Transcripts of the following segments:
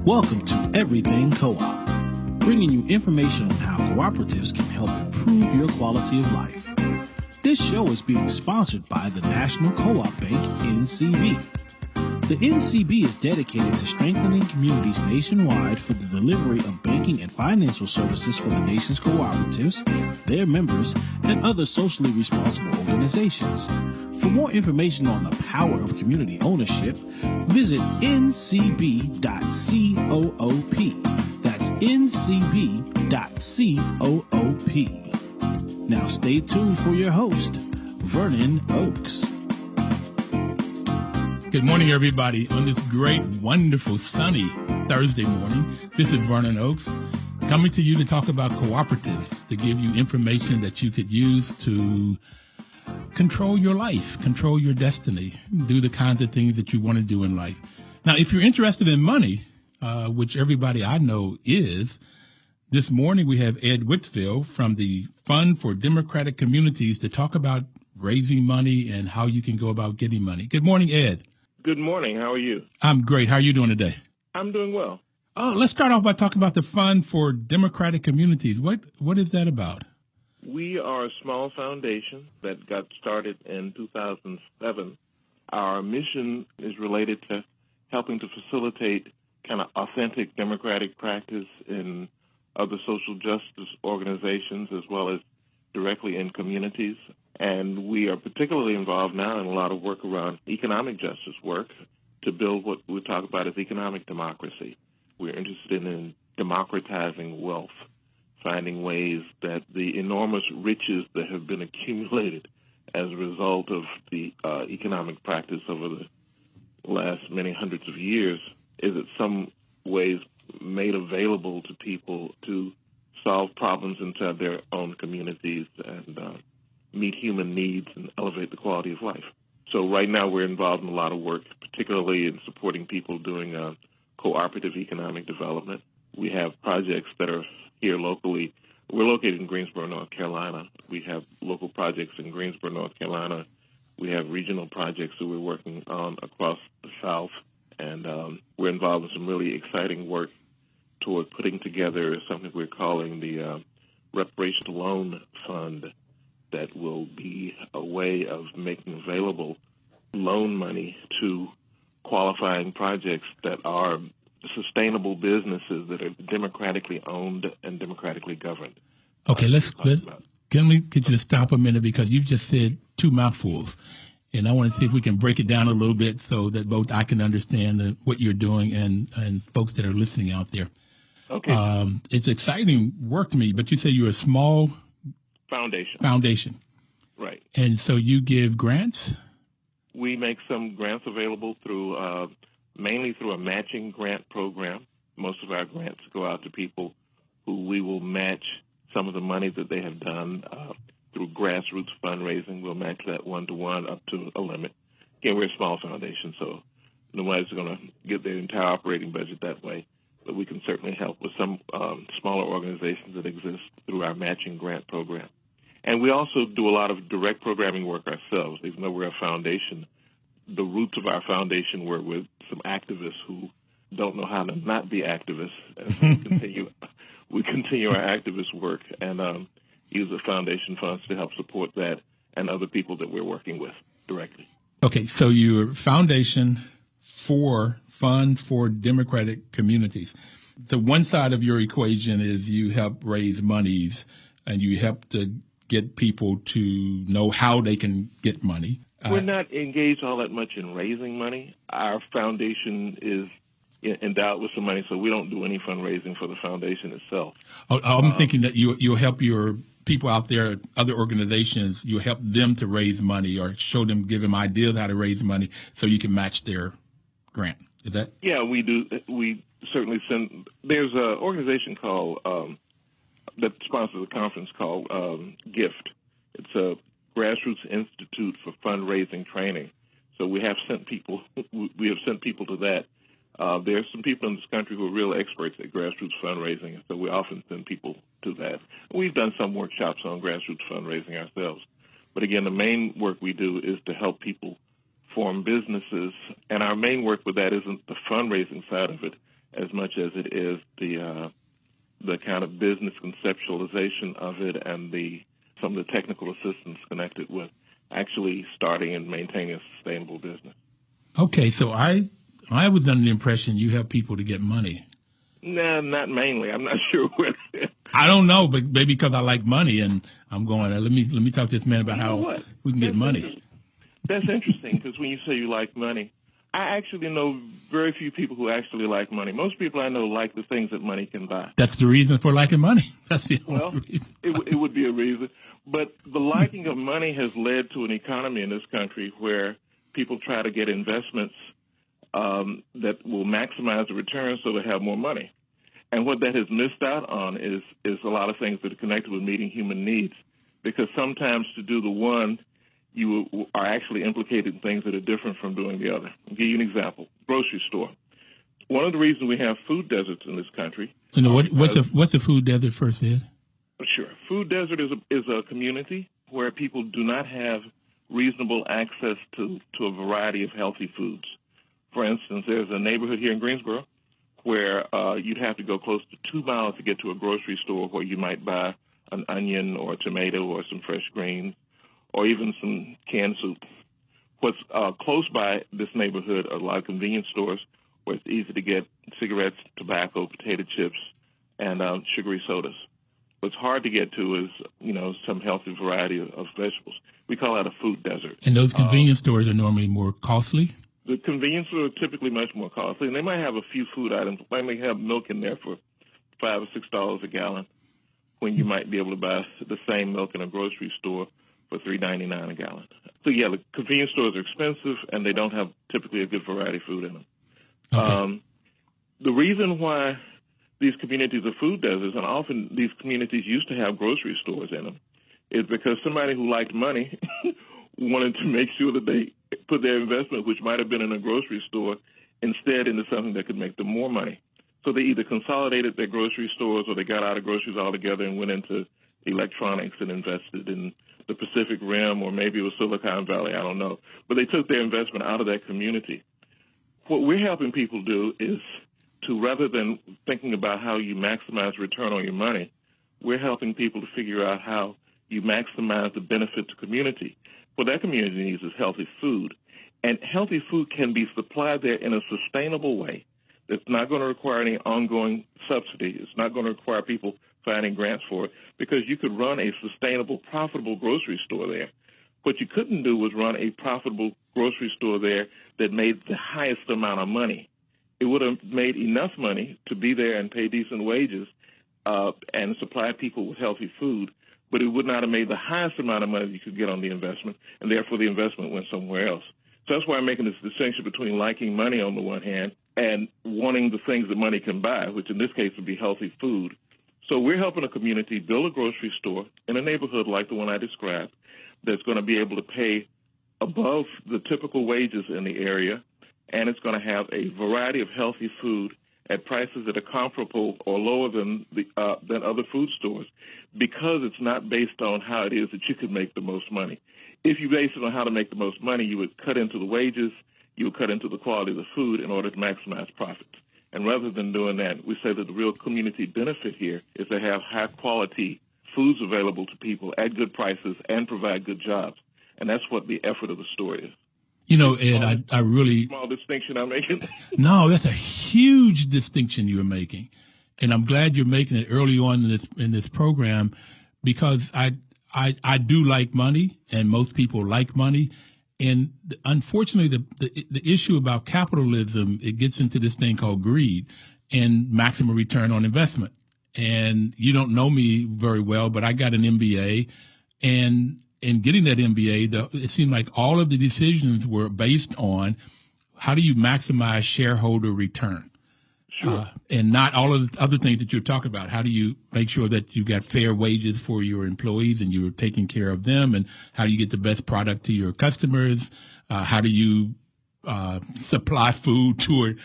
Welcome to Everything Co-op, bringing you information on how cooperatives can help improve your quality of life. This show is being sponsored by the National Co-op Bank, NCB. The NCB is dedicated to strengthening communities nationwide for the delivery of banking and financial services for the nation's cooperatives, their members, and other socially responsible organizations. For more information on the power of community ownership, visit ncb.coop. That's ncb.coop. Now stay tuned for your host, Vernon Oakes. Good morning, everybody. On this great, wonderful, sunny Thursday morning, this is Vernon Oakes coming to you to talk about cooperatives, to give you information that you could use to control your life, control your destiny, do the kinds of things that you want to do in life. Now, if you're interested in money, which everybody I know is, this morning we have Ed Whitfield from the Fund for Democratic Communities to talk about raising money and how you can go about getting money. Good morning, Ed. Good morning. How are you? I'm great. How are you doing today? I'm doing well. Oh, let's start off by talking about the Fund for Democratic Communities. What is that about? We are a small foundation that got started in 2007. Our mission is related to helping to facilitate kind of authentic democratic practice in other social justice organizations as well as directly in communities. And we are particularly involved now in a lot of work around economic justice work to build what we talk about as economic democracy. We're interested in democratizing wealth, finding ways that the enormous riches that have been accumulated as a result of the economic practice over the last many hundreds of years is in some ways made available to people to solve problems inside their own communities and meet human needs and elevate the quality of life. So right now we're involved in a lot of work, particularly in supporting people doing cooperative economic development. We have projects that are here locally. We're located in Greensboro, North Carolina. We have local projects in Greensboro, North Carolina. We have regional projects that we're working on across the South. And we're involved in some really exciting work toward putting together something we're calling the Reparation Loan Fund that will be a way of making available loan money to qualifying projects that are sustainable businesses that are democratically owned and democratically governed. Okay, could you stop a minute because you just said two mouthfuls. And I want to see if we can break it down a little bit so that both I can understand what you're doing and folks that are listening out there. Okay. It's exciting work to me, but you say you're a small foundation. Right. And so you give grants? We make some grants available through mainly through a matching grant program. Most of our grants go out to people who we will match some of the money that they have done through grassroots fundraising. We'll match that one-to-one up to a limit. Again, we're a small foundation, so nobody's going to get their entire operating budget that way. But we can certainly help with some smaller organizations that exist through our matching grant program. And we also do a lot of direct programming work ourselves. Even though we're a foundation, the roots of our foundation were with some activists who don't know how to not be activists. And so we continue our activist work and use the foundation funds to help support that and other people that we're working with directly. Okay, so your foundation Fund for Democratic Communities. So one side of your equation is you help raise monies and you help to get people to know how they can get money. We're not engaged all that much in raising money. Our foundation is endowed with some money, so we don't do any fundraising for the foundation itself. I'm thinking that you'll help your people out there, other organizations, you help them to raise money or show them, give them ideas how to raise money so you can match their grant. Is that? Yeah, we do. We certainly send. There's an organization called that sponsors a conference called GIFT. It's a Grassroots Institute for Fundraising Training. So we have sent people. We have sent people to that. There are some people in this country who are real experts at grassroots fundraising, so we often send people to that. We've done some workshops on grassroots fundraising ourselves. But again, the main work we do is to help people form businesses, and our main work with that isn't the fundraising side of it. as much as it is the kind of business conceptualization of it and some of the technical assistance connected with actually starting and maintaining a sustainable business. Okay, so I was under the impression you help people to get money. No, not mainly. I'm not sure what. I don't know, but maybe because I like money, and I'm going, let me talk to this man about how we can get money. That's interesting, because when you say you like money, I actually know very few people who actually like money. Most people I know like the things that money can buy. That's the reason for liking money. That's the only reason. It would be a reason. But the liking of money has led to an economy in this country where people try to get investments that will maximize the return so they have more money. And what that has missed out on is a lot of things that are connected with meeting human needs, because sometimes to do the one, you are actually implicated in things that are different from doing the other. I'll give you an example. Grocery store. One of the reasons we have food deserts in this country. What's a food desert, first, Ed? Sure. Food desert is a community where people do not have reasonable access to a variety of healthy foods. For instance, there's a neighborhood here in Greensboro where you'd have to go close to 2 miles to get to a grocery store where you might buy an onion or a tomato or some fresh greens or even some canned soup. What's close by this neighborhood are a lot of convenience stores where it's easy to get cigarettes, tobacco, potato chips, and sugary sodas. What's hard to get to is, some healthy variety of vegetables. We call that a food desert. And those convenience stores are normally more costly? The convenience stores are typically much more costly, and they might have a few food items. They may have milk in there for $5 or $6 a gallon, when you might be able to buy the same milk in a grocery store for $3.99 a gallon. So, yeah, the convenience stores are expensive, and they don't have typically a good variety of food in them. Okay. The reason why these communities are food deserts, and often these communities used to have grocery stores in them, is because somebody who liked money wanted to make sure that they put their investment, which might have been in a grocery store, instead into something that could make them more money. So they either consolidated their grocery stores or they got out of groceries altogether and went into electronics and invested in the Pacific Rim, or maybe it was Silicon Valley, I don't know. But they took their investment out of that community. What we're helping people do is to, rather than thinking about how you maximize return on your money, we're helping people to figure out how you maximize the benefit to community. What that community needs is healthy food. And healthy food can be supplied there in a sustainable way that's not going to require any ongoing subsidy. It's not going to require people finding grants for it, because you could run a sustainable, profitable grocery store there. What you couldn't do was run a profitable grocery store there that made the highest amount of money. It would have made enough money to be there and pay decent wages and supply people with healthy food, but it would not have made the highest amount of money you could get on the investment, and therefore the investment went somewhere else. So that's why I'm making this distinction between liking money on the one hand and wanting the things that money can buy, which in this case would be healthy food. So we're helping a community build a grocery store in a neighborhood like the one I described that's going to be able to pay above the typical wages in the area, and it's going to have a variety of healthy food at prices that are comparable or lower than other food stores, because it's not based on how it is that you could make the most money. If you base it on how to make the most money, you would cut into the wages, you would cut into the quality of the food in order to maximize profits. And rather than doing that, we say that the real community benefit here is to have high-quality foods available to people at good prices and provide good jobs. And that's what the effort of the story is. You know, Ed, I really... Small distinction I'm making? No, that's a huge distinction you're making. And I'm glad you're making it early on in this program, because I do like money, and most people like money. And unfortunately, the issue about capitalism, it gets into this thing called greed and maximum return on investment. And you don't know me very well, but I got an MBA, and in getting that MBA, it seemed like all of the decisions were based on how do you maximize shareholder return. Sure. And not all of the other things that you're talking about. How do you make sure that you got fair wages for your employees and you're taking care of them? And how do you get the best product to your customers? How do you supply food to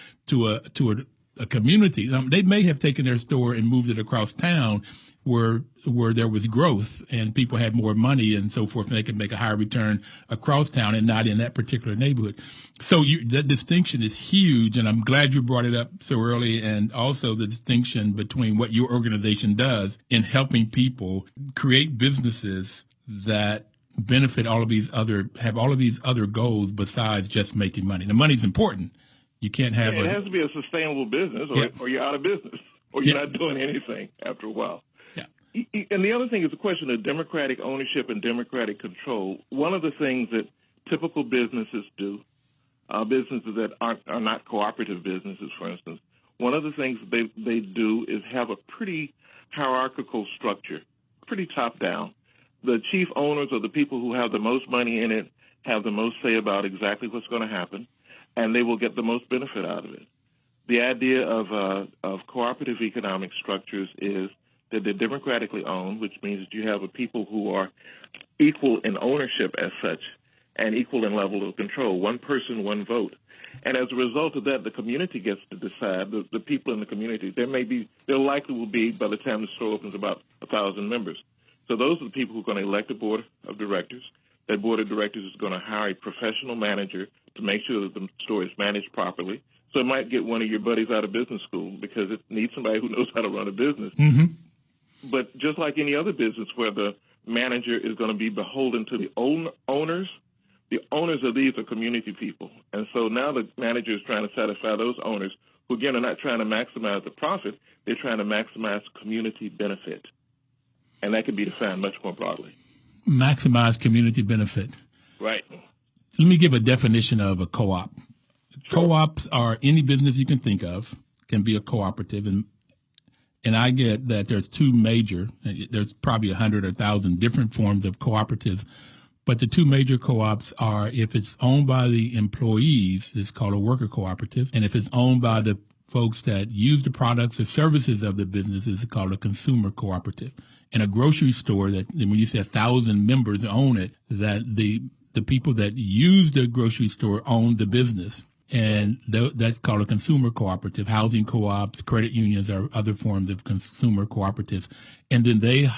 a community? They may have taken their store and moved it across town, where there was growth and people had more money and so forth, and they could make a higher return across town and not in that particular neighborhood. So that distinction is huge, and I'm glad you brought it up so early, and also the distinction between what your organization does in helping people create businesses that benefit have all of these other goals besides just making money. The money's important. You can't have it has to be a sustainable business, or you're out of business, or you're not doing anything after a while. Yeah. And the other thing is the question of democratic ownership and democratic control. One of the things that typical businesses do, businesses that are not cooperative businesses, for instance, one of the things they do is have a pretty hierarchical structure, pretty top-down. The chief owners, or the people who have the most money in it, have the most say about exactly what's going to happen, and they will get the most benefit out of it. The idea of cooperative economic structures is that they're democratically owned, which means that you have a people who are equal in ownership as such and equal in level of control, one person, one vote. And as a result of that, the community gets to decide, the people in the community. There likely will be, by the time the store opens, about 1,000 members. So those are the people who are going to elect a board of directors. That board of directors is going to hire a professional manager to make sure that the store is managed properly. So it might get one of your buddies out of business school because it needs somebody who knows how to run a business. Mm-hmm. But just like any other business where the manager is going to be beholden to the owners of these are community people. And so now the manager is trying to satisfy those owners who, again, are not trying to maximize the profit. They're trying to maximize community benefit. And that can be defined much more broadly. Maximize community benefit. Right. Let me give a definition of a co-op. Sure. Co-ops are any business you can think of, can be a cooperative. And I get that there's there's probably 100 or 1,000 different forms of cooperatives. But the two major co-ops are, if it's owned by the employees, it's called a worker cooperative. And if it's owned by the folks that use the products or services of the business, it's called a consumer cooperative. In a grocery store, that when you say 1,000 members own it, that the people that use the grocery store own the business. And that's called a consumer cooperative. Housing co-ops, credit unions are other forms of consumer cooperatives. And then they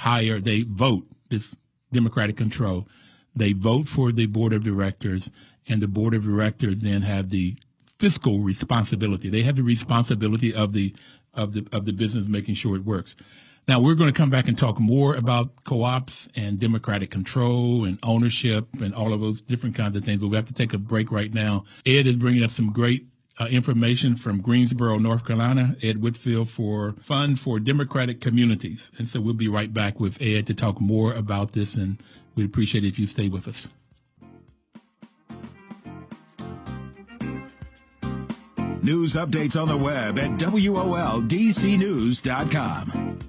vote, this democratic control. They vote for the board of directors, and the board of directors then have the fiscal responsibility. They have the responsibility of the business making sure it works. Now, we're going to come back and talk more about co-ops and democratic control and ownership and all of those different kinds of things, but we have to take a break right now. Ed is bringing up some great information from Greensboro, North Carolina, Ed Whitfield, for Fund for Democratic Communities. And so we'll be right back with Ed to talk more about this, and we'd appreciate it if you stay with us. News updates on the web at WOLDCnews.com.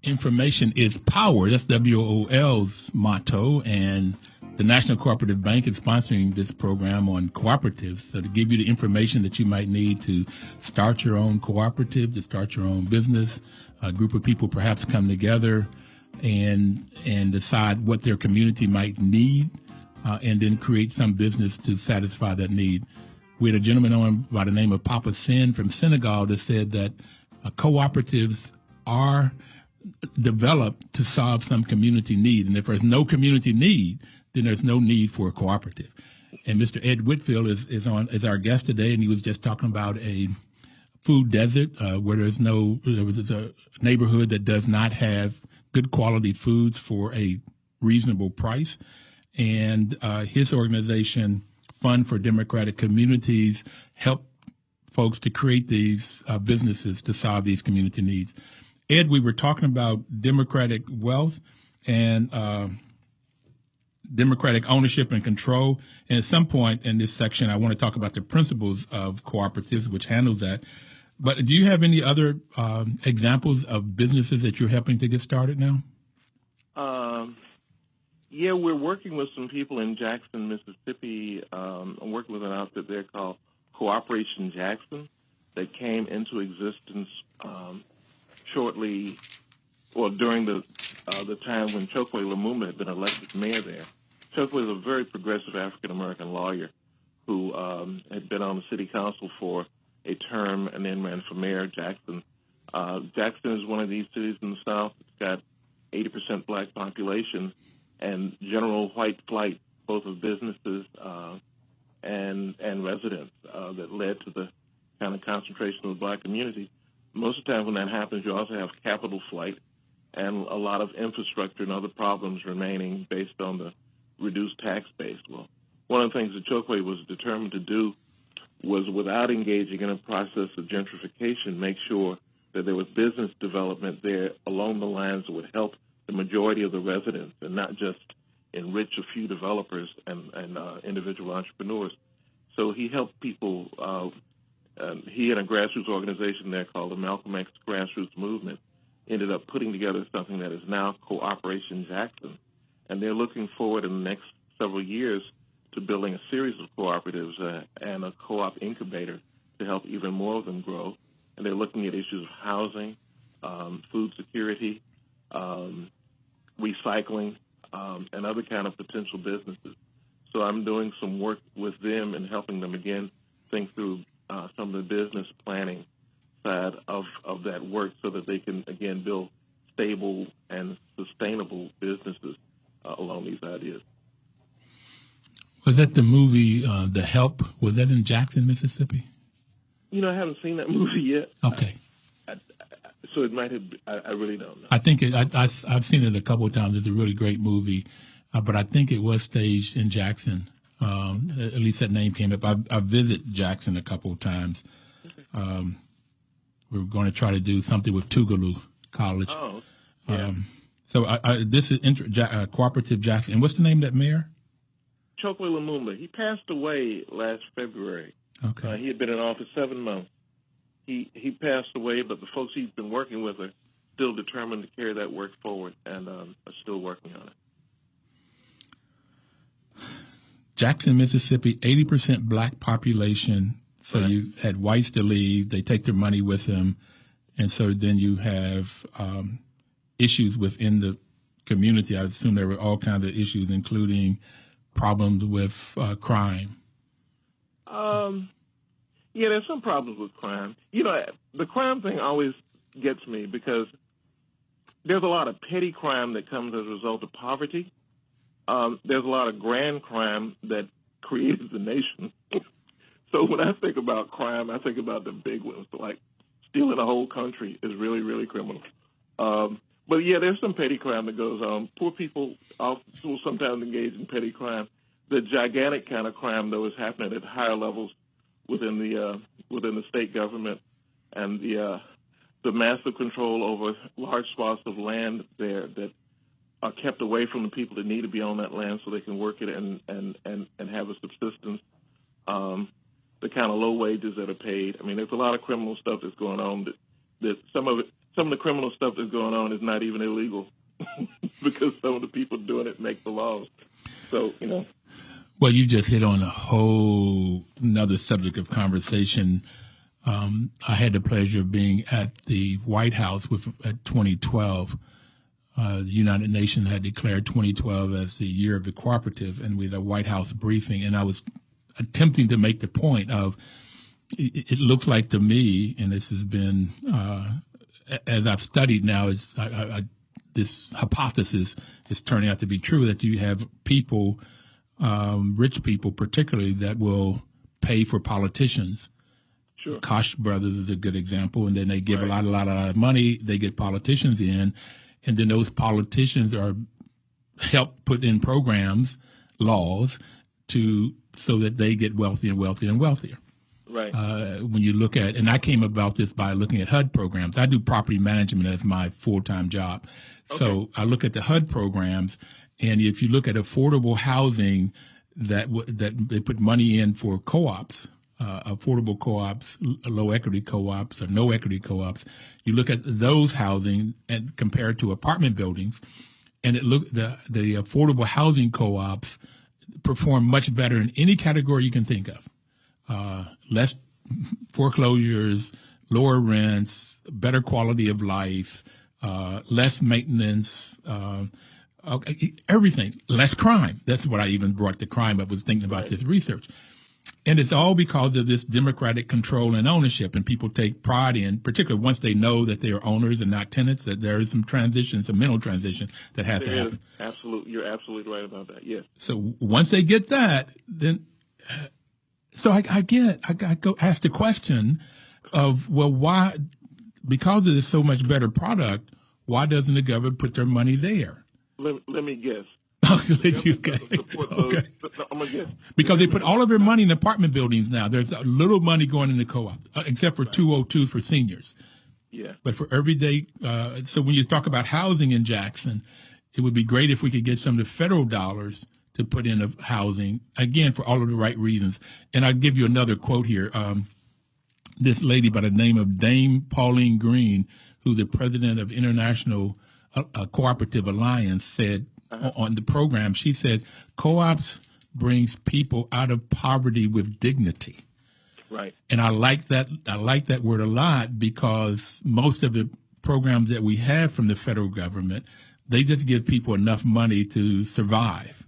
Information is power. That's WOL's motto, and the National Cooperative Bank is sponsoring this program on cooperatives. So to give you the information that you might need to start your own cooperative, to start your own business, a group of people perhaps come together and decide what their community might need, and then create some business to satisfy that need. We had a gentleman on by the name of Papa Sin from Senegal that said that cooperatives are developed to solve some community need. And if there's no community need, then there's no need for a cooperative. And Mr. Ed Whitfield is our guest today, and he was just talking about a food desert where there was a neighborhood that does not have good quality foods for a reasonable price. And his organization, Fund for Democratic Communities, help folks to create these businesses to solve these community needs. Ed, we were talking about democratic wealth and democratic ownership and control. And at some point in this section, I want to talk about the principles of cooperatives, which handles that. But do you have any other examples of businesses that you're helping to get started now? Yeah, we're working with some people in Jackson, Mississippi. I'm working with an outfit there called Cooperation Jackson that came into existence shortly during the time when Chokwe Lumumba had been elected mayor there. Chokwe is a very progressive African-American lawyer who had been on the city council for a term and then ran for mayor. Jackson is one of these cities in the South. It's got 80% black population and general white flight, both of businesses and residents, that led to the kind of concentration of the black community. Most of the time when that happens, you also have capital flight and a lot of infrastructure and other problems remaining based on the reduced tax base. Well, one of the things that Chokwe was determined to do was, without engaging in a process of gentrification, make sure that there was business development there along the lines that would help the majority of the residents and not just enrich a few developers and individual entrepreneurs. So he helped people. He and a grassroots organization there called the Malcolm X Grassroots Movement ended up putting together something that is now Cooperation Jackson. And they're looking forward in the next several years to building a series of cooperatives and a co-op incubator to help even more of them grow. And they're looking at issues of housing, food security, recycling, and other kind of potential businesses. So I'm doing some work with them and helping them, again, think through some of the business planning side of that work so that they can, again, build stable and sustainable businesses along these ideas. Was that the movie The Help? Was that in Jackson, Mississippi? You know, I haven't seen that movie yet. Okay. So it might have. I really don't know. I think I've seen it a couple of times. It's a really great movie, but I think it was staged in Jackson. At least that name came up. I visited Jackson a couple of times. Okay. We're going to try to do something with Tougaloo College. Oh, yeah. So this is Cooperative Jackson. And what's the name of that mayor? Chokwe Lumumba. He passed away last February. Okay. He had been in office 7 months. He passed away, but the folks he's been working with are still determined to carry that work forward and are still working on it. Jackson, Mississippi, 80% black population. So right. You had whites to leave. They take their money with them. And so then you have issues within the community. I assume there were all kinds of issues, including problems with crime. Yeah, there's some problems with crime. You know, the crime thing always gets me because there's a lot of petty crime that comes as a result of poverty. There's a lot of grand crime that created the nation. So when I think about crime, I think about the big ones, like stealing a whole country is really, really criminal. But yeah, there's some petty crime that goes on. Poor people will sometimes engage in petty crime. The gigantic kind of crime, though, is happening at higher levels within the state government, and the massive control over large swaths of land there that are kept away from the people that need to be on that land so they can work it and have a subsistence. The kind of low wages that are paid. I mean, there's a lot of criminal stuff that's going on. That some of the criminal stuff that's going on is not even illegal because some of the people doing it make the laws. So, you know. Well, you just hit on a whole another subject of conversation. I had the pleasure of being at the White House at 2012. The United Nations had declared 2012 as the year of the cooperative, and we had a White House briefing, and I was attempting to make the point of it looks like to me, and this has been, as I've studied now, this hypothesis is turning out to be true, that you have people, rich people particularly, that will pay for politicians. Sure. Koch brothers is a good example, and then they give a lot of money, they get politicians in, and then those politicians are help put in programs, laws, so that they get wealthier and wealthier and wealthier. Right. When you look at, and I came about this by looking at HUD programs. I do property management as my full-time job. Okay. So I look at the HUD programs, and if you look at affordable housing, that they put money in for co-ops, affordable co-ops, low equity co-ops, or no equity co-ops. You look at those housing and compare it to apartment buildings, and the affordable housing co-ops perform much better in any category you can think of. Less foreclosures, lower rents, better quality of life, less maintenance, everything, less crime. That's what I even brought the crime up, was thinking about this research. And it's all because of this democratic control and ownership, and people take pride in, particularly once they know that they are owners and not tenants, that there is some transition, some mental transition that has to happen. Absolutely. You're absolutely right about that, yes. So once they get that, then, so I go ask the question of, well, why, because it is so much better product, why doesn't the government put their money there? Let me guess. Okay. I'm going to guess. Because they put all of their money in apartment buildings now. There's a little money going into co-op, except for 202 for seniors. Yeah. But for everyday, so when you talk about housing in Jackson, it would be great if we could get some of the federal dollars to put into housing, again, for all of the right reasons. And I'll give you another quote here. This lady by the name of Dame Pauline Green, who's the president of International Cooperative Alliance, said on the program, she said, co-ops brings people out of poverty with dignity. Right. And I like that word a lot, because most of the programs that we have from the federal government, they just give people enough money to survive.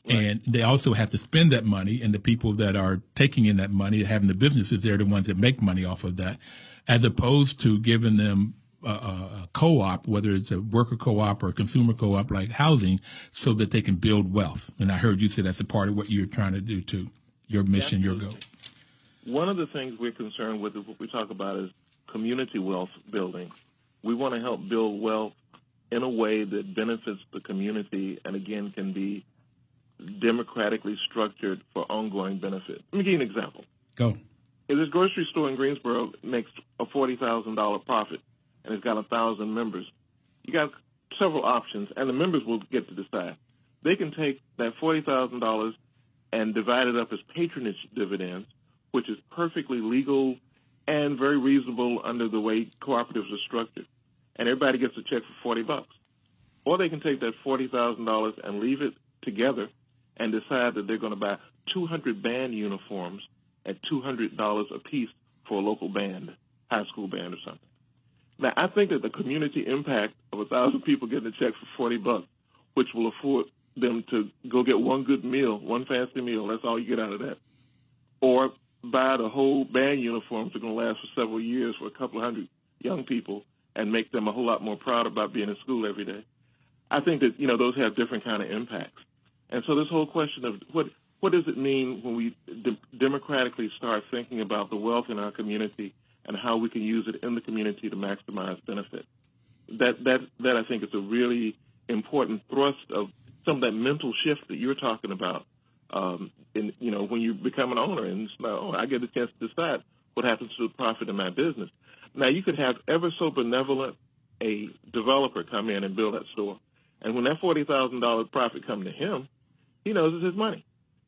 Right. And they also have to spend that money, and the people that are taking in that money, having the businesses, they're the ones that make money off of that, as opposed to giving them a co-op, whether it's a worker co-op or a consumer co-op like housing, so that they can build wealth. And I heard you say that's a part of what you're trying to do too, your mission, Absolutely. your goal. One of the things we're concerned with, what we talk about, is community wealth building. We want to help build wealth in a way that benefits the community and, again, can be democratically structured for ongoing benefit. Let me give you an example. Go. If this grocery store in Greensboro makes a $40,000 profit and it's got 1,000 members, you got several options, and the members will get to decide. They can take that $40,000 and divide it up as patronage dividends, which is perfectly legal and very reasonable under the way cooperatives are structured. And everybody gets a check for $40. Or they can take that $40,000 and leave it together and decide that they're going to buy 200 band uniforms at $200 a piece for a local band, high school band or something. Now, I think that the community impact of 1,000 people getting a check for $40, which will afford them to go get one good meal, one fancy meal, that's all you get out of that, or buy the whole band uniforms that are going to last for several years for a couple of hundred young people and make them a whole lot more proud about being in school every day. I think that, those have different kind of impacts. And so this whole question of what does it mean when we democratically start thinking about the wealth in our community and how we can use it in the community to maximize benefit? That I think is a really important thrust of some of that mental shift that you're talking about. When you become an owner and I get a chance to decide what happens to the profit in my business. Now, you could have ever so benevolent a developer come in and build that store, and when that $40,000 profit comes to him, he knows it's his money.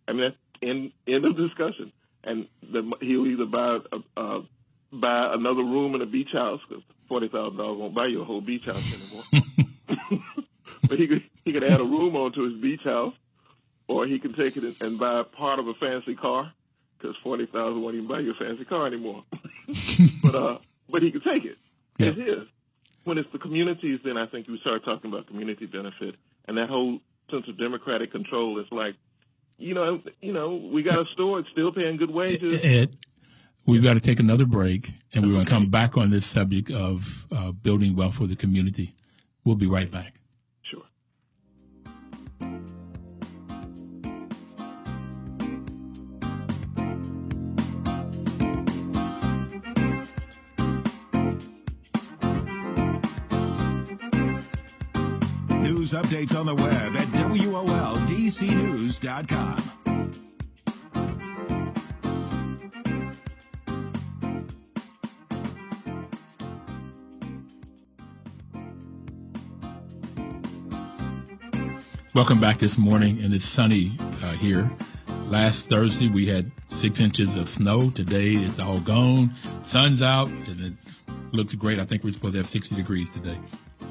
I mean, that's end of discussion. And he'll either buy another room in a beach house, because $40,000 won't buy you a whole beach house anymore. But he could add a room onto his beach house, or he can take it and buy part of a fancy car, because $40,000 won't even buy you a fancy car anymore. But he can take it. Yeah. It's his. When it's the communities, then I think we start talking about community benefit, and that whole sense of democratic control is like, we got a store, it's still paying good wages. Ed, we've got to take another break, and we're going to come back on this subject of building wealth for the community. We'll be right back. Sure. News updates on the web at WOLDCnews.com. Welcome back this morning, and it's sunny here. Last Thursday, we had 6 inches of snow. Today, it's all gone. Sun's out, and it looks great. I think we're supposed to have 60 degrees today.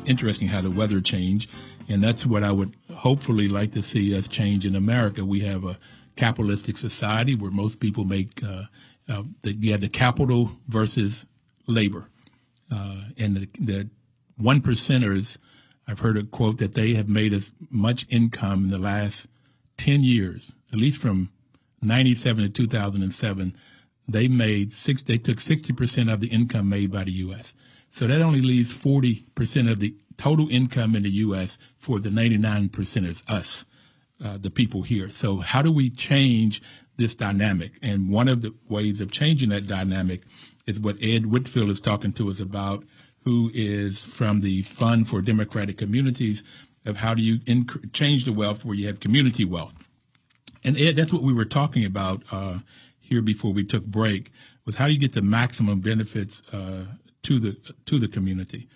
Interesting how the weather changed, and that's what I would hopefully like to see us change in America. We have a capitalistic society where most people make you have the capital versus labor, and the one percenters, I've heard a quote that they have made as much income in the last 10 years, at least from 97 to 2007. They took 60% of the income made by the U.S. So that only leaves 40% of the total income in the U.S. for the 99 percenters, us, the people here. So how do we change this dynamic? And one of the ways of changing that dynamic is what Ed Whitfield is talking to us about, who is from the Fund for Democratic Communities, of how do you change the wealth where you have community wealth. And Ed, that's what we were talking about here before we took break, was how do you get the maximum benefits to the community.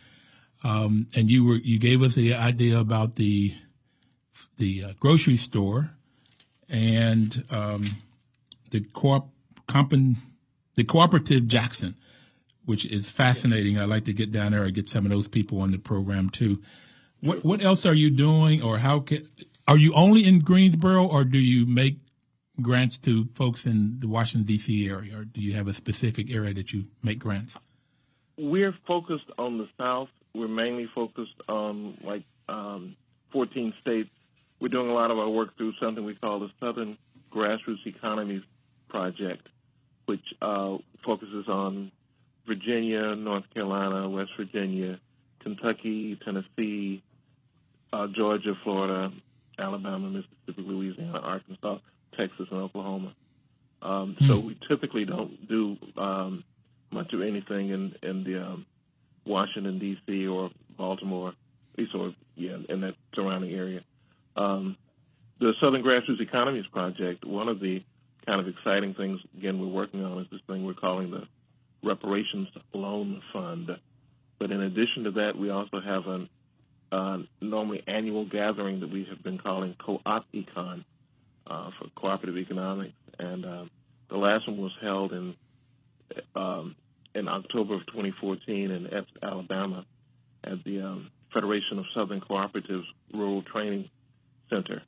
And you gave us the idea about the grocery store and the cooperative Jackson, which is fascinating. I'd like to get down there and get some of those people on the program too. What else are you doing, or are you only in Greensboro, or do you make grants to folks in the Washington, D.C. area, or do you have a specific area that you make grants? We're focused on the South. We're mainly focused on 14 states. We're doing a lot of our work through something we call the Southern Grassroots Economies Project, which focuses on Virginia, North Carolina, West Virginia, Kentucky, Tennessee, Georgia, Florida, Alabama, Mississippi, Louisiana, Arkansas, Texas, and Oklahoma. So we typically don't do much of anything in the Washington, D.C. or Baltimore, in that surrounding area. The Southern Grassroots Economies Project, one of the kind of exciting things, again, we're working on is this thing we're calling the Reparations Loan Fund. But in addition to that, we also have a normally annual gathering that we have been calling Co-op-Econ for cooperative economics. And the last one was held in October of 2014 in Epps, Alabama at the Federation of Southern Cooperatives Rural Training Center.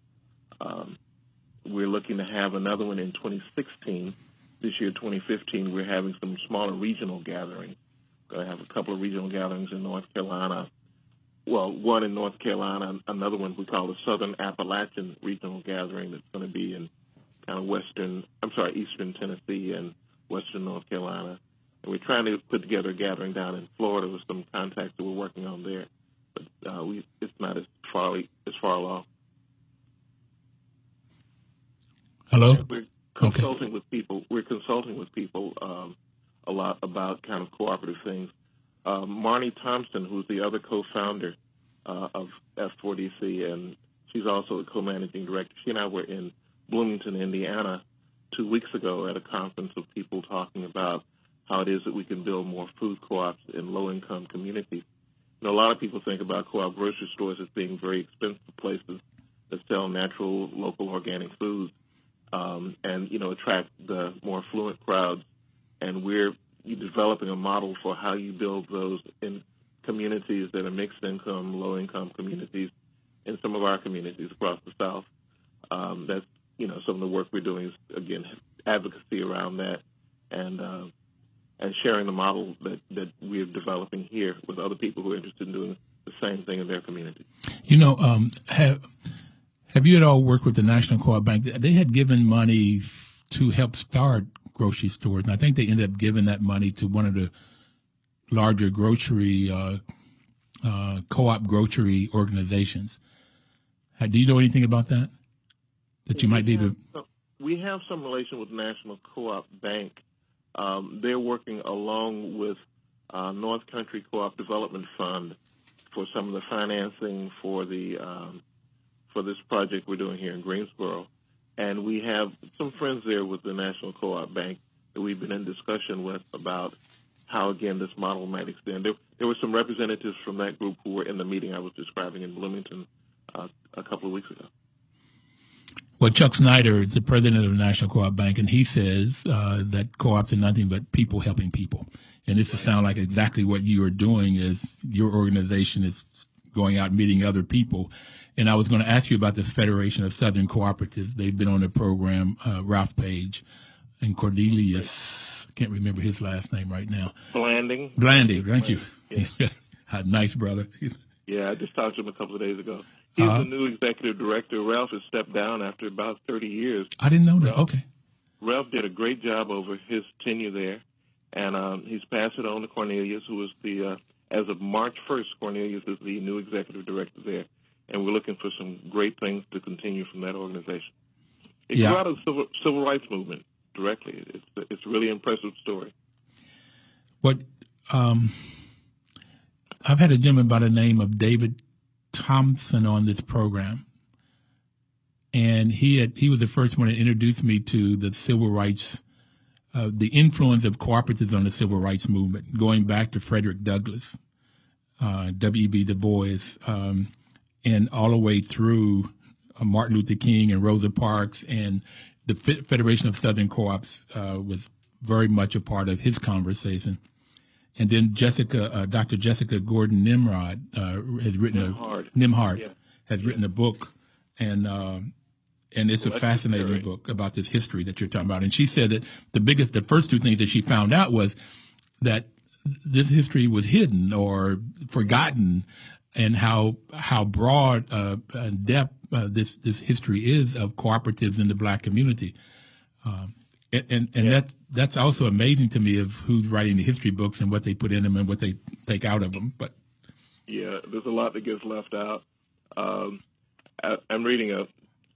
We're looking to have another one in 2016. This year, 2015, we're having some smaller regional gatherings. We're going to have a couple of regional gatherings in North Carolina. Well, one in North Carolina, another one we call the Southern Appalachian Regional Gathering that's going to be in kind of eastern Tennessee and western North Carolina. And we're trying to put together a gathering down in Florida with some contacts that we're working on there. But it's not as far along. Hello? Yeah, we're consulting with people. We're consulting with people a lot about kind of cooperative things. Marnie Thompson, who's the other co-founder of F4DC, and she's also a co-managing director. She and I were in Bloomington, Indiana, 2 weeks ago at a conference of people talking about how it is that we can build more food co-ops in low-income communities. You know, a lot of people think about co-op grocery stores as being very expensive places that sell natural, local, organic foods and, attract the more affluent crowds. And we're developing a model for how you build those in communities that are mixed income, low income communities in some of our communities across the South. That's, some of the work we're doing is, again, advocacy around that and sharing the model that we're developing here with other people who are interested in doing the same thing in their community. Have you at all worked with the National Co-op Bank? They had given money to help start grocery stores, and I think they ended up giving that money to one of the larger grocery co-op grocery organizations. Do you know anything about that? That you might be able to... We have some relation with National Co-op Bank. They're working along with North Country Co-op Development Fund for some of the financing for this project we're doing here in Greensboro. And we have some friends there with the National Co-op Bank that we've been in discussion with about how, again, this model might extend. There were some representatives from that group who were in the meeting I was describing in Bloomington a couple of weeks ago. Well, Chuck Snyder is the president of the National Co-op Bank, and he says that co-ops are nothing but people helping people. And this sounds like exactly what you are doing is your organization is going out and meeting other people. And I was going to ask you about the Federation of Southern Cooperatives. They've been on the program, Ralph Page and Cornelius, I can't remember his last name right now. Blanding, thank you. Yeah. Nice brother. Yeah, I just talked to him a couple of days ago. He's the new executive director. Ralph has stepped down after about 30 years. I didn't know that. Okay. Ralph did a great job over his tenure there, and he's passed it on to Cornelius, who is as of March 1st, Cornelius is the new executive director there, and we're looking for some great things to continue from that organization. It grew out of the civil rights movement directly. It's a really impressive story. What I've had a gentleman by the name of David Thompson on this program, and he was the first one that introduced me to the civil rights, the influence of cooperatives on the civil rights movement, going back to Frederick Douglass, W.E.B. Du Bois, and all the way through Martin Luther King and Rosa Parks, and the Federation of Southern Co-ops was very much a part of his conversation. And then Dr. Jessica Gordon Nimrod has written written a book, and it's a fascinating book about this history that you're talking about. And she said that the first two things that she found out was that this history was hidden or forgotten, and how broad and depth this history is of cooperatives in the Black community. That's also amazing to me of who's writing the history books and what they put in them and what they take out of them. But yeah, there's a lot that gets left out. I'm reading a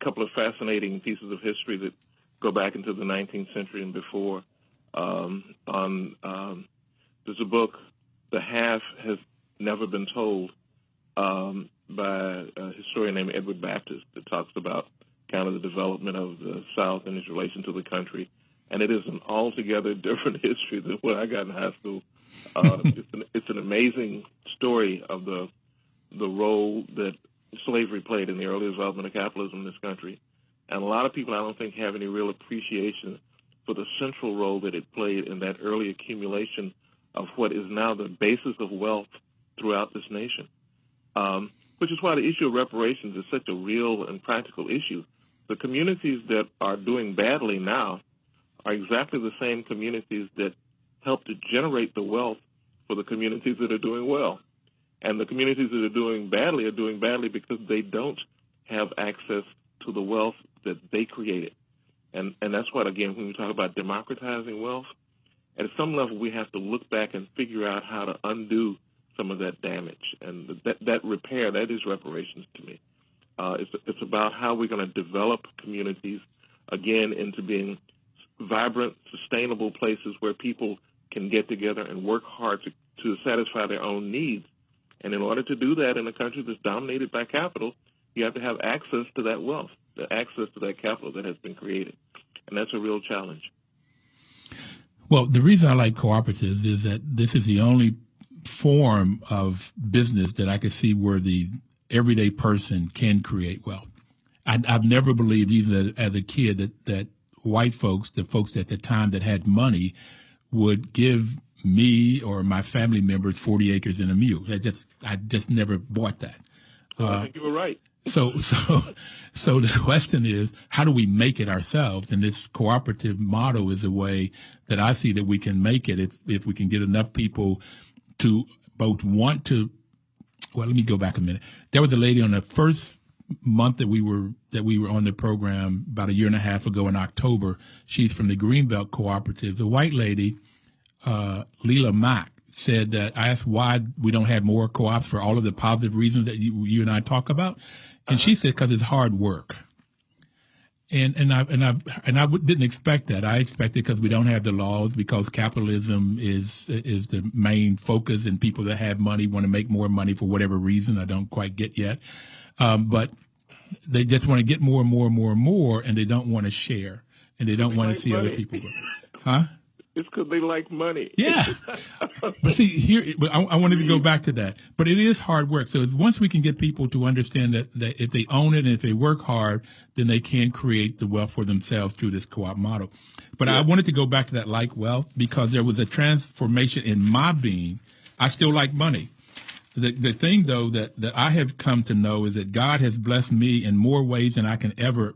couple of fascinating pieces of history that go back into the 19th century and before. There's a book, The Half Has Never Been Told, by a historian named Edward Baptist, that talks about kind of the development of the South and its relation to the country. And it is an altogether different history than what I got in high school. It's an amazing story of the role that slavery played in the early development of capitalism in this country. And a lot of people, I don't think, have any real appreciation for the central role that it played in that early accumulation of what is now the basis of wealth throughout this nation, which is why the issue of reparations is such a real and practical issue. The communities that are doing badly now are exactly the same communities that help to generate the wealth for the communities that are doing well. And the communities that are doing badly because they don't have access to the wealth that they created. And that's what, again, when we talk about democratizing wealth, at some level we have to look back and figure out how to undo some of that damage. And that repair, that is reparations to me. It's about how we're going to develop communities, again, into being vibrant, sustainable places where people can get together and work hard to satisfy their own needs. And in order to do that in a country that's dominated by capital, you have to have access to that wealth, the access to that capital that has been created. And that's a real challenge. Well, the reason I like cooperatives is that this is the only form of business that I can see where the everyday person can create wealth. I've never believed, even as a kid, that white folks, the folks at the time that had money, would give me or my family members 40 acres and a mule. I just never bought that. I think you were right. So the question is, how do we make it ourselves? And this cooperative model is a way that I see that we can make it if we can get enough people to both want to. Well, let me go back a minute. There was a lady on the first month that we were on the program about a year and a half ago in October. She's from the Greenbelt Cooperative. The white lady, Leela Mack, said that I asked why we don't have more co-ops for all of the positive reasons that you and I talk about, and she said because it's hard work. And I didn't expect that. I expected because we don't have the laws, because capitalism is the main focus, and people that have money want to make more money for whatever reason I don't quite get yet. But they just want to get more and more and more and more, and they don't want to share, and they don't want to see other people grow. Huh? It's because they like money. Yeah. But see, here, I wanted to go back to that. But it is hard work. So once we can get people to understand that if they own it and if they work hard, then they can create the wealth for themselves through this co-op model. But I wanted to go back to that like wealth because there was a transformation in my being. I still like money. The thing, though, that I have come to know is that God has blessed me in more ways than I can ever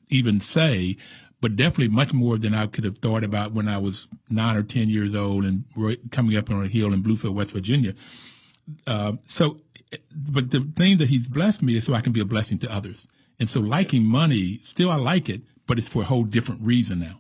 even say, but definitely much more than I could have thought about when I was 9 or 10 years old and coming up on a hill in Bluefield, West Virginia. But the thing that he's blessed me is so I can be a blessing to others. And so liking money, still I like it, but it's for a whole different reason now.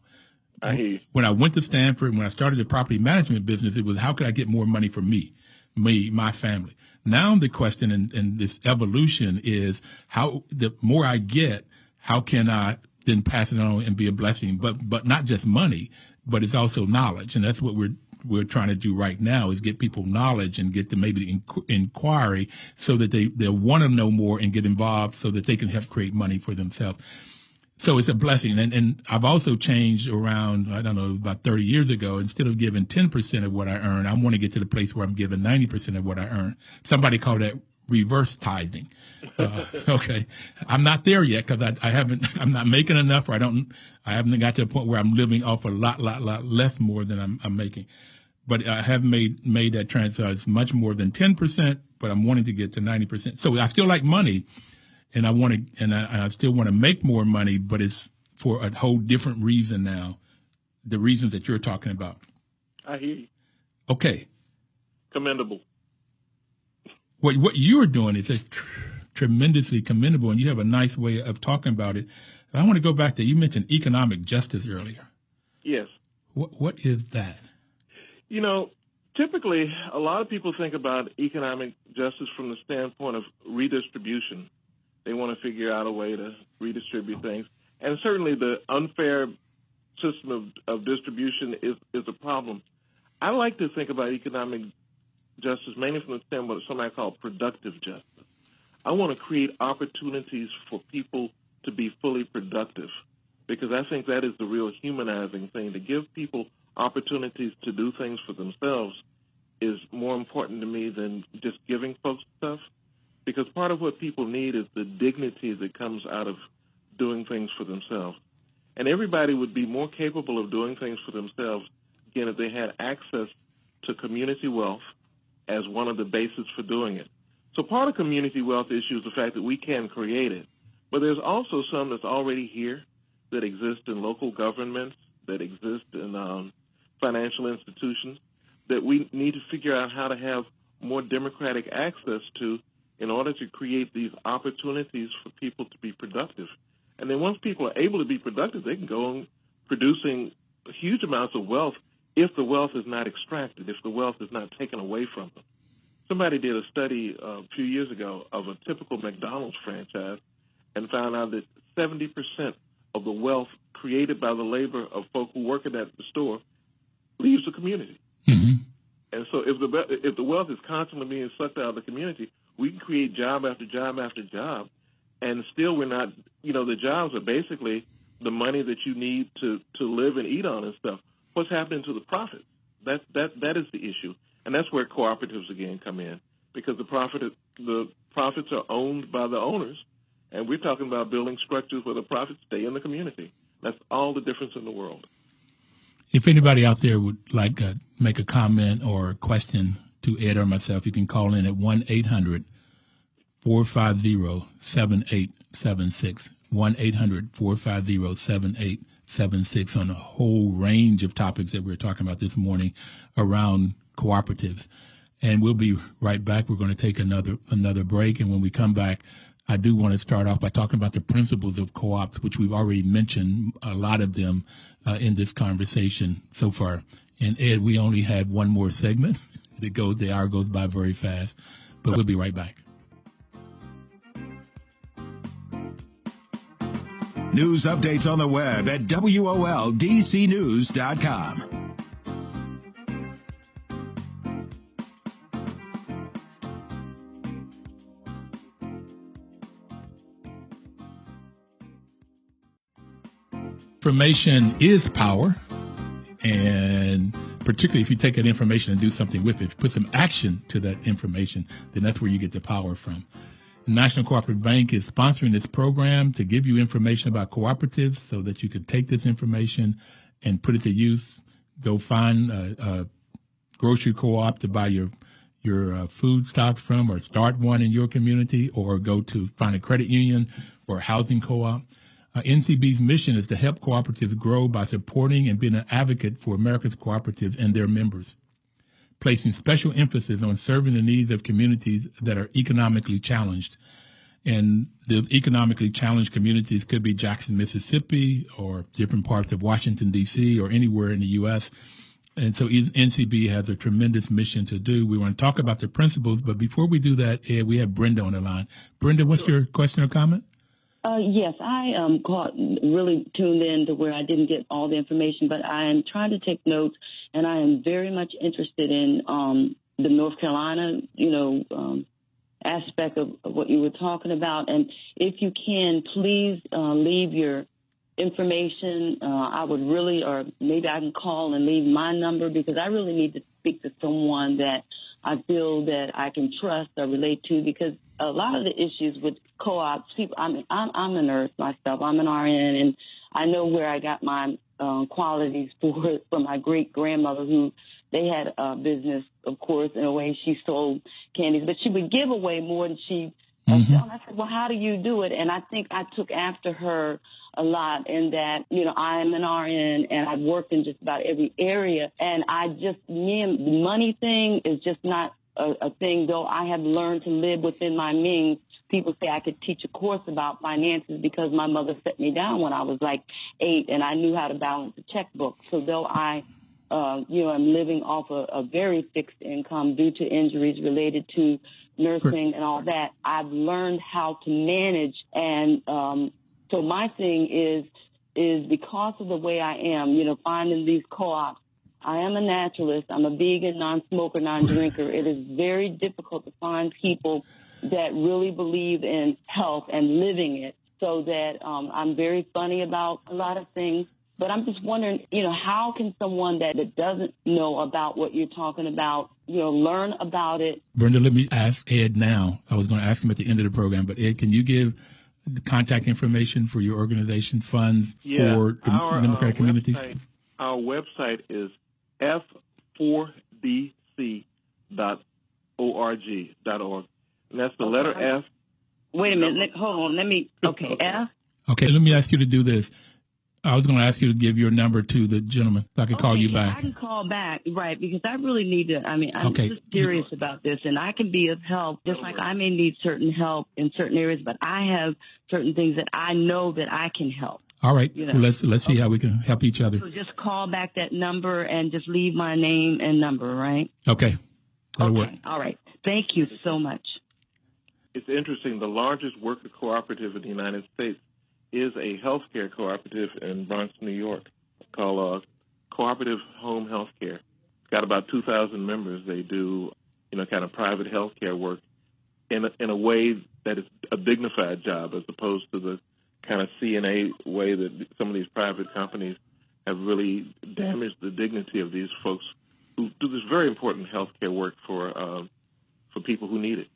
I hear you. When I went to Stanford, when I started the property management business, it was how could I get more money for me, my family. Now the question and this evolution is how the more I get, how can I then pass it on and be a blessing? But not just money, but it's also knowledge. And that's what we're trying to do right now is get people knowledge and get to maybe inquiry so that they'll want to know more and get involved so that they can help create money for themselves. So it's a blessing. And I've also changed around, I don't know, about 30 years ago, instead of giving 10% of what I earn, I want to get to the place where I'm giving 90% of what I earn. Somebody called that reverse tithing. Okay. I'm not there yet because I'm not making enough, or I haven't got to a point where I'm living off a lot less more than I'm making. But I have made that transfer. It's much more than 10%, but I'm wanting to get to 90%. So I still like money, and I still want to make more money, but it's for a whole different reason now. The reasons that you're talking about. I hear you. Okay. Commendable. What you're doing is tremendously commendable, and you have a nice way of talking about it. I want to go back to, you mentioned economic justice earlier. Yes. What is that? You know, typically a lot of people think about economic justice from the standpoint of redistribution. They want to figure out a way to redistribute things. And certainly the unfair system of distribution is a problem. I like to think about economic justice mainly from the standpoint of something I call productive justice. I want to create opportunities for people to be fully productive, because I think that is the real humanizing thing. To give people opportunities to do things for themselves is more important to me than just giving folks stuff, because part of what people need is the dignity that comes out of doing things for themselves. And everybody would be more capable of doing things for themselves, again, if they had access to community wealth as one of the bases for doing it. So part of community wealth issue is the fact that we can create it, but there's also some that's already here that exist in local governments, that exist in financial institutions, that we need to figure out how to have more democratic access to in order to create these opportunities for people to be productive. And then once people are able to be productive, they can go on producing huge amounts of wealth if the wealth is not extracted, if the wealth is not taken away from them. Somebody did a study a few years ago of a typical McDonald's franchise and found out that 70% of the wealth created by the labor of folk who work in that store leaves the community. Mm-hmm. And so if the wealth is constantly being sucked out of the community, we can create job after job after job, and still we're not, the jobs are basically the money that you need to live and eat on and stuff. What's happening to the profits? That is the issue. And that's where cooperatives, again, come in, because the profits are owned by the owners, and we're talking about building structures where the profits stay in the community. That's all the difference in the world. If anybody out there would like to make a comment or a question to Ed or myself, you can call in at 1-800-450-7876, 1-800-450-7876 on a whole range of topics that we're talking about this morning around cooperatives. And we'll be right back. We're going to take another break. And when we come back, I do want to start off by talking about the principles of co-ops, which we've already mentioned a lot of them in this conversation so far. And Ed, we only had one more segment. The hour goes by very fast, but we'll be right back. News updates on the web at WOLDCnews.com. Information is power, and particularly if you take that information and do something with it, put some action to that information, then that's where you get the power from. The National Cooperative Bank is sponsoring this program to give you information about cooperatives so that you can take this information and put it to use. Go find a grocery co-op to buy your food stocks from, or start one in your community, or go to find a credit union or a housing co-op. NCB's mission is to help cooperatives grow by supporting and being an advocate for America's cooperatives and their members. placing special emphasis on serving the needs of communities that are economically challenged. And the economically challenged communities could be Jackson, Mississippi, or different parts of Washington, D.C., or anywhere in the U.S. And so NCB has a tremendous mission to do. We want to talk about the principles, but before we do that, Ed, we have Brenda on the line. Brenda, what's your question or comment? Yes, I really tuned in to where I didn't get all the information, but I am trying to take notes, and I am very much interested in the North Carolina, aspect of what you were talking about. And if you can, please leave your information. I would really, or maybe I can call and leave my number, because I really need to speak to someone that I feel that I can trust or relate to, because a lot of the issues with co-ops, people, I'm a nurse myself. I'm an RN, and I know where I got my qualities from my great-grandmother, who they had a business, of course, in a way. She sold candies, but she would give away more than she sold. I said, well, how do you do it? And I think I took after her a lot in that, I am an RN, and I've worked in just about every area. And the money thing is just not a thing, though I have learned to live within my means. People say I could teach a course about finances because my mother set me down when I was like 8, and I knew how to balance a checkbook. So though I, am living off a very fixed income due to injuries related to nursing and all that, I've learned how to manage. And so my thing is because of the way I am, finding these co-ops. I am a naturalist. I'm a vegan, non-smoker, non-drinker. It is very difficult to find people that really believe in health and living it, so that I'm very funny about a lot of things. But I'm just wondering, how can someone that doesn't know about what you're talking about, learn about it? Brenda, let me ask Ed now. I was going to ask him at the end of the program, but Ed, can you give the contact information for your organization, funds for the Democratic communities? Our website is f4dc.org. And that's the letter F. Wait a minute. Hold on. Okay, F. Okay, let me ask you to do this. I was going to ask you to give your number to the gentleman so I can call you back. I can call back, right, because I really need to, I'm just serious about this, and I can be of help, just like I may need certain help in certain areas, but I have certain things that I know that I can help. All right, well, let's see how we can help each other. So just call back that number and just leave my name and number, right? Okay, that'll work. All right, thank you so much. It's interesting, the largest worker cooperative in the United States is a healthcare cooperative in Bronx, New York, called Cooperative Home Healthcare. It's got about 2,000 members. They do, kind of private healthcare work in a way that is a dignified job, as opposed to the kind of CNA way that some of these private companies have really damaged the dignity of these folks who do this very important healthcare work for people who need it.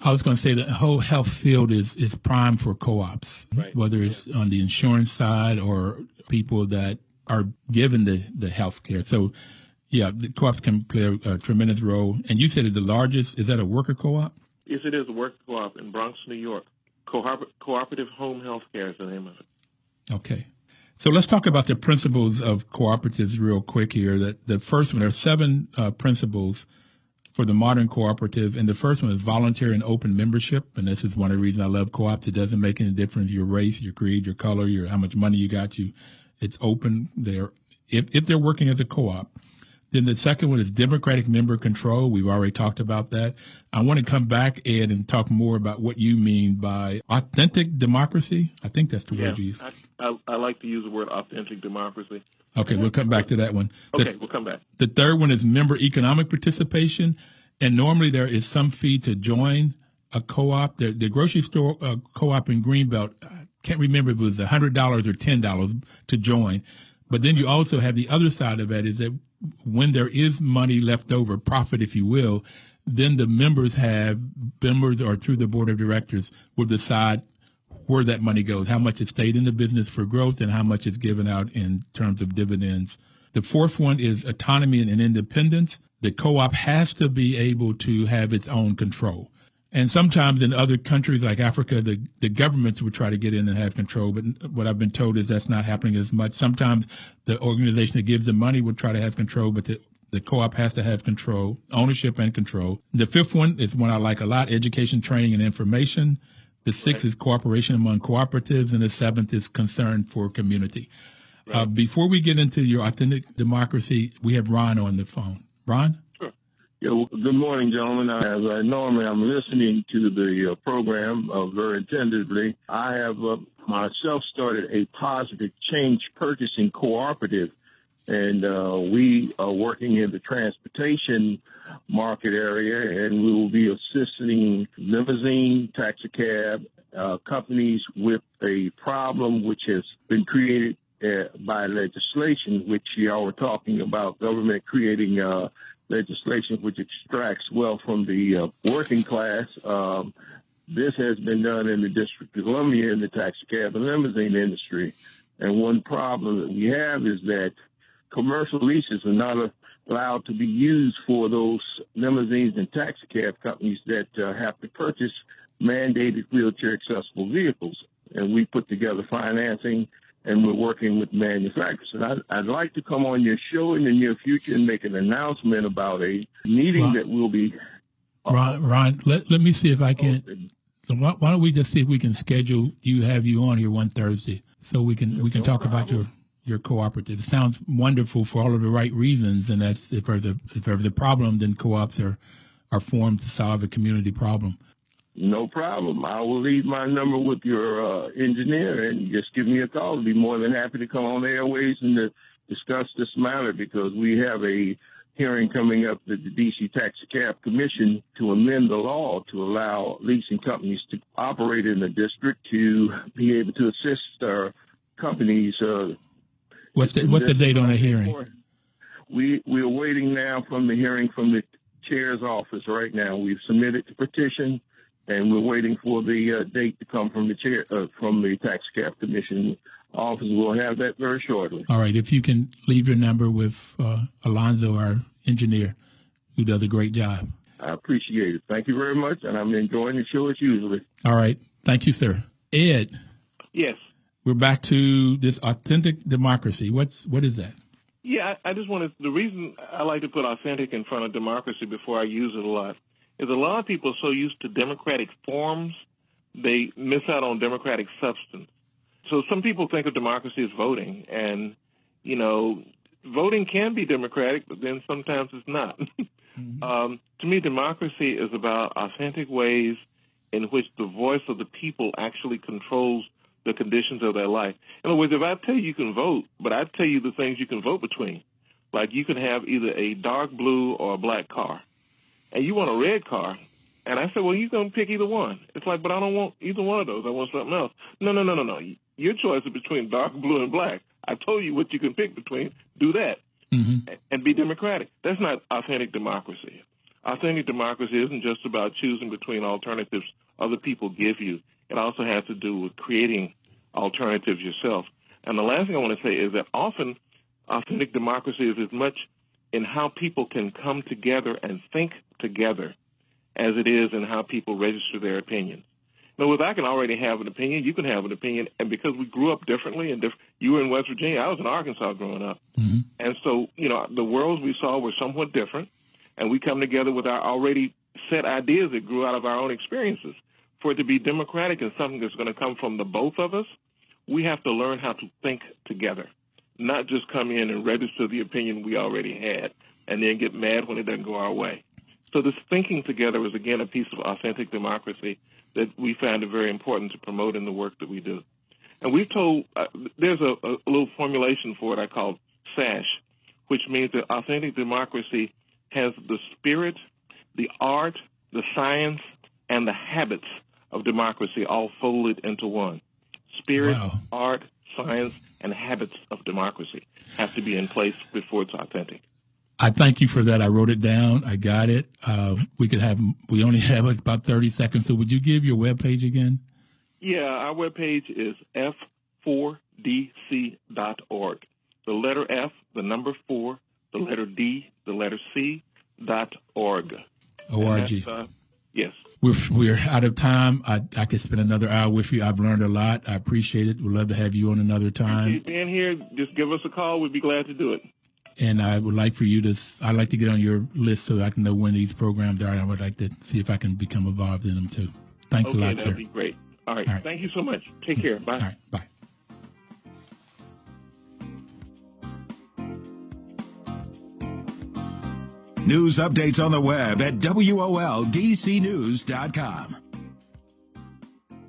I was going to say the whole health field is prime for co-ops, right, whether it's on the insurance side or people that are given the health care. So, the co-ops can play a tremendous role. And you said the largest, is that a worker co-op? Yes, it is a worker co-op in Bronx, New York. Cooperative Home Healthcare is the name of it. Okay. So let's talk about the principles of cooperatives real quick here. The first one, there are 7 principles for the modern cooperative, and the first one is voluntary and open membership, and this is one of the reasons I love co-ops. It doesn't make any difference your race, your creed, your color, how much money you got. It's open. If they're working as a co-op. Then the second one is democratic member control. We've already talked about that. I want to come back, Ed, and talk more about what you mean by authentic democracy. I think that's the word you use. I like to use the word authentic democracy. Okay, we'll come back to that one. We'll come back. The third one is member economic participation. And normally there is some fee to join a co-op. The grocery store co-op in Greenbelt, I can't remember if it was $100 or $10 to join. But then you also have the other side of that is that when there is money left over, profit, if you will, then the members or through the board of directors will decide where that money goes, how much it stayed in the business for growth and how much is given out in terms of dividends. The fourth one is autonomy and independence. The co-op has to be able to have its own control. And sometimes in other countries like Africa, the governments would try to get in and have control. But what I've been told is that's not happening as much. Sometimes the organization that gives the money would try to have control, but The co-op has to have control, ownership and control. The fifth one is one I like a lot, education, training, and information. The sixth is cooperation among cooperatives, and the seventh is concern for community. Right. Before we get into your authentic democracy, we have Ron on the phone. Ron? Sure. Yeah, well, good morning, gentlemen. As I normally, I'm listening to the program very attentively. I have myself started a positive change purchasing cooperative, and we are working in the transportation market area, and we will be assisting limousine, taxi cab companies with a problem which has been created by legislation, which y'all were talking about, government creating legislation which extracts wealth from the working class. This has been done in the District of Columbia in the taxi cab and limousine industry. And one problem that we have is that commercial leases are not allowed to be used for those limousines and taxi cab companies that have to purchase mandated wheelchair accessible vehicles. And we put together financing, and we're working with manufacturers. And I'd like to come on your show in the near future and make an announcement about a meeting that will be. Ron, let me see if I can. Why don't we just see if we can schedule have you on here one Thursday so we can talk about your cooperative. It sounds wonderful for all of the right reasons, and that's if there's a problem, then co-ops are formed to solve a community problem. No problem. I will leave my number with your engineer, and just give me a call. I'll be more than happy to come on the airways and to discuss this matter, because we have a hearing coming up at the D.C. Taxi Cab Commission to amend the law to allow leasing companies to operate in the district, to be able to assist our companies. What's the date on the hearing? We're waiting now from the hearing from the chair's office right now. We've submitted the petition, and we're waiting for the date to come from the chair, from the Tax Cap Commission office. We'll have that very shortly. All right. If you can leave your number with Alonzo, our engineer, who does a great job. I appreciate it. Thank you very much, and I'm enjoying the show as usually. All right. Thank you, sir. Ed. Yes. We're back to this authentic democracy. What is that? Yeah, I just wanted, the reason I like to put authentic in front of democracy before I use it a lot is a lot of people are so used to democratic forms, they miss out on democratic substance. So some people think of democracy as voting, and, voting can be democratic, but then sometimes it's not. Mm-hmm. To me, democracy is about authentic ways in which the voice of the people actually controls the conditions of their life. In other words, if I tell you can vote, but I tell you the things you can vote between, like you can have either a dark blue or a black car, and you want a red car, and I say, well, you can pick either one. It's like, but I don't want either one of those. I want something else. No. Your choice is between dark blue and black. I told you what you can pick between. Do that, and be democratic. That's not authentic democracy. Authentic democracy isn't just about choosing between alternatives other people give you. It also has to do with creating alternatives yourself. And the last thing I want to say is that often authentic democracy is as much in how people can come together and think together as it is in how people register their opinions. In other words, I can already have an opinion, you can have an opinion, and because we grew up differently, and you were in West Virginia, I was in Arkansas growing up. Mm-hmm. And so, the worlds we saw were somewhat different, and we come together with our already set ideas that grew out of our own experiences. For it to be democratic and something that's going to come from the both of us, we have to learn how to think together, not just come in and register the opinion we already had and then get mad when it doesn't go our way. So this thinking together is, again, a piece of authentic democracy that we find it very important to promote in the work that we do. And we've told, there's a little formulation for it I call SASH, which means that authentic democracy has the spirit, the art, the science, and the habits of democracy all folded into one. Spirit, art, science, and habits of democracy have to be in place before it's authentic. I thank you for that. I wrote it down. I got it. We only have about 30 seconds. So would you give your webpage again? Yeah, our webpage is f4dc.org. The letter F, the number 4, the letter D, the letter C.org. O-R-G. Yes. We're out of time. I could spend another hour with you. I've learned a lot. I appreciate it. We'd love to have you on another time. Being here, just give us a call. We'd be glad to do it. And I would like for you to, I'd like to get on your list so I can know when these programs are. I would like to see if I can become involved in them too. Thanks a lot, sir. That'd be great. All right. Thank you so much. Take care. Bye. All right. Bye. News updates on the web at WOLDCnews.com.